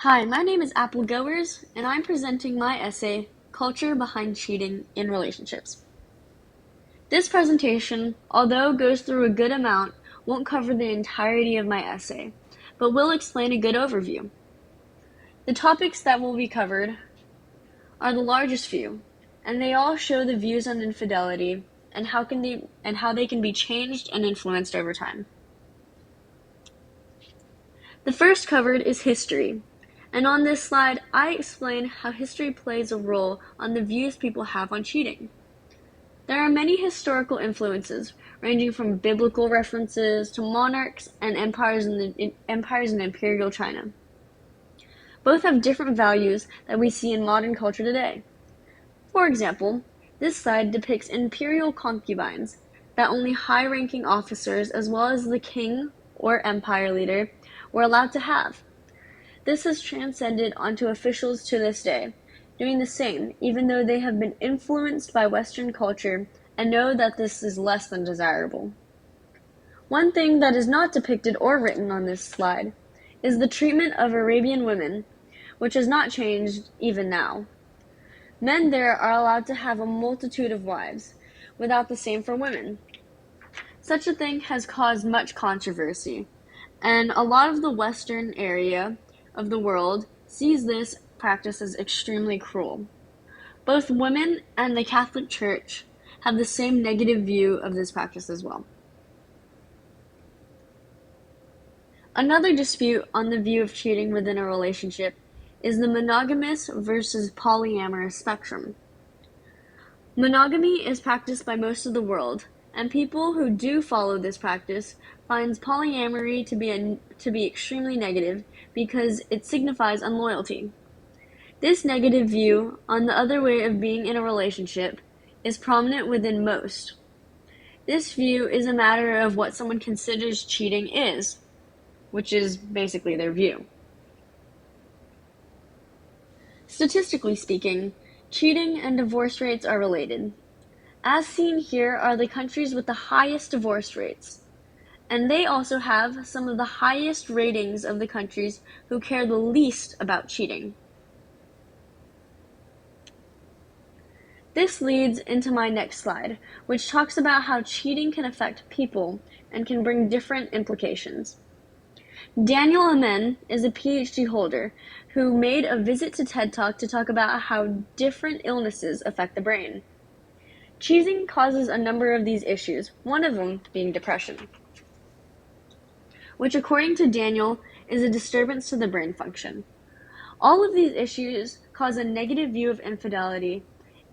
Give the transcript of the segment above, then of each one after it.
Hi, my name is Apple Goers, and I'm presenting my essay, Culture Behind Cheating in Relationships. This presentation, although goes through a good amount, won't cover the entirety of my essay, but will explain a good overview. The topics that will be covered are the largest few, and they all show the views on infidelity and how they can be changed and influenced over time. The first covered is history, and on this slide I explain how history plays a role on the views people have on cheating. There are many historical influences, ranging from biblical references to monarchs and empires in imperial China. Both have different values that we see in modern culture today. For example, this slide depicts imperial concubines that only high-ranking officers as well as the king or empire leader were allowed to have. This has transcended onto officials to this day, doing the same even though they have been influenced by Western culture and know that this is less than desirable. One thing that is not depicted or written on this slide is the treatment of Arabian women, which has not changed even now. Men there are allowed to have a multitude of wives, without the same for women. Such a thing has caused much controversy, and a lot of the Western area of the world sees this practice as extremely cruel. Both women and the Catholic Church have the same negative view of this practice as well. Another dispute on the view of cheating within a relationship is the monogamous versus polyamorous spectrum. Monogamy is practiced by most of the world, and people who do follow this practice finds polyamory to be extremely negative because it signifies unloyalty. This negative view on the other way of being in a relationship is prominent within most. This view is a matter of what someone considers cheating is, which is basically their view. Statistically speaking, cheating and divorce rates are related. As seen here are the countries with the highest divorce rates, and they also have some of the highest ratings of the countries who care the least about cheating. This leads into my next slide, which talks about how cheating can affect people and can bring different implications. Daniel Amen is a PhD holder who made a visit to TED Talk to talk about how different illnesses affect the brain. Cheating causes a number of these issues, one of them being depression, which according to Daniel is a disturbance to the brain function. All of these issues cause a negative view of infidelity,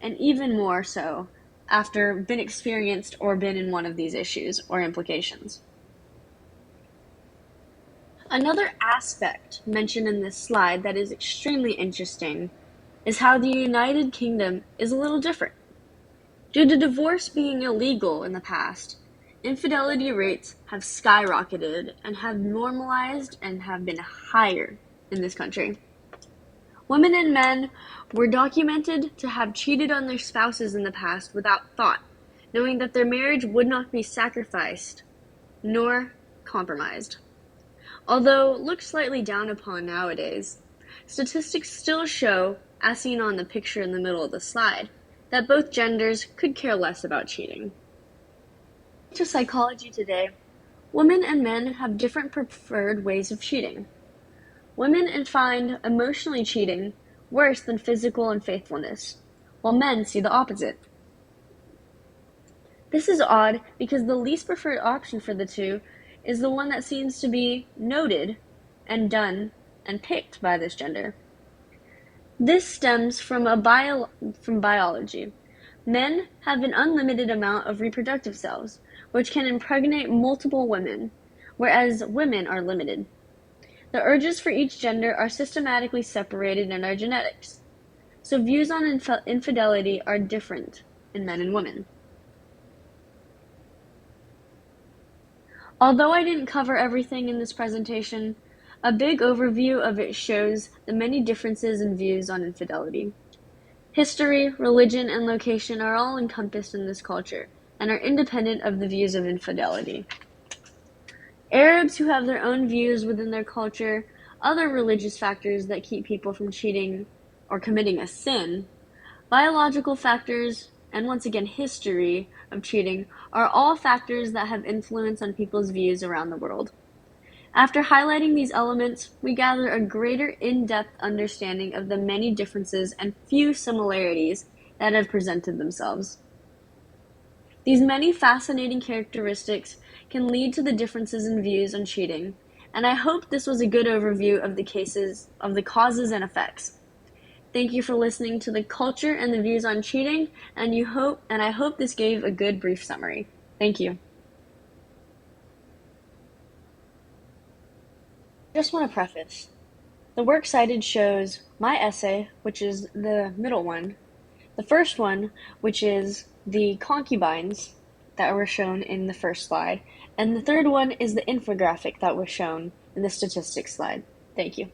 and even more so after been experienced or been in one of these issues or implications. Another aspect mentioned in this slide that is extremely interesting is how the United Kingdom is a little different. Due to divorce being illegal in the past, infidelity rates have skyrocketed and have normalized and have been higher in this country. Women and men were documented to have cheated on their spouses in the past without thought, knowing that their marriage would not be sacrificed nor compromised. Although looked slightly down upon nowadays, statistics still show, as seen on the picture in the middle of the slide, that both genders could care less about cheating. To psychology today, women and men have different preferred ways of cheating. Women find emotionally cheating worse than physical unfaithfulness, while men see the opposite. This is odd because the least preferred option for the two is the one that seems to be noted and done and picked by this gender. This stems from biology. Men have an unlimited amount of reproductive cells, which can impregnate multiple women, whereas women are limited. The urges for each gender are systematically separated in our genetics, so views on infidelity are different in men and women. Although I didn't cover everything in this presentation, a big overview of it shows the many differences in views on infidelity. History, religion, and location are all encompassed in this culture and are independent of the views of infidelity. Arabs who have their own views within their culture other religious factors that keep people from cheating or committing a sin, biological factors, and once again history of cheating are all factors that have influence on people's views around the world. After highlighting these elements, we gather a greater in-depth understanding of the many differences and few similarities that have presented themselves. These many fascinating characteristics can lead to the differences in views on cheating, and I hope this was a good overview of the causes and effects. Thank you for listening to the culture and the views on cheating, and I hope this gave a good brief summary. Thank you. I just want to preface. The work cited shows my essay, which is the middle one, the first one, which is the concubines that were shown in the first slide, and the third one is the infographic that was shown in the statistics slide. Thank you.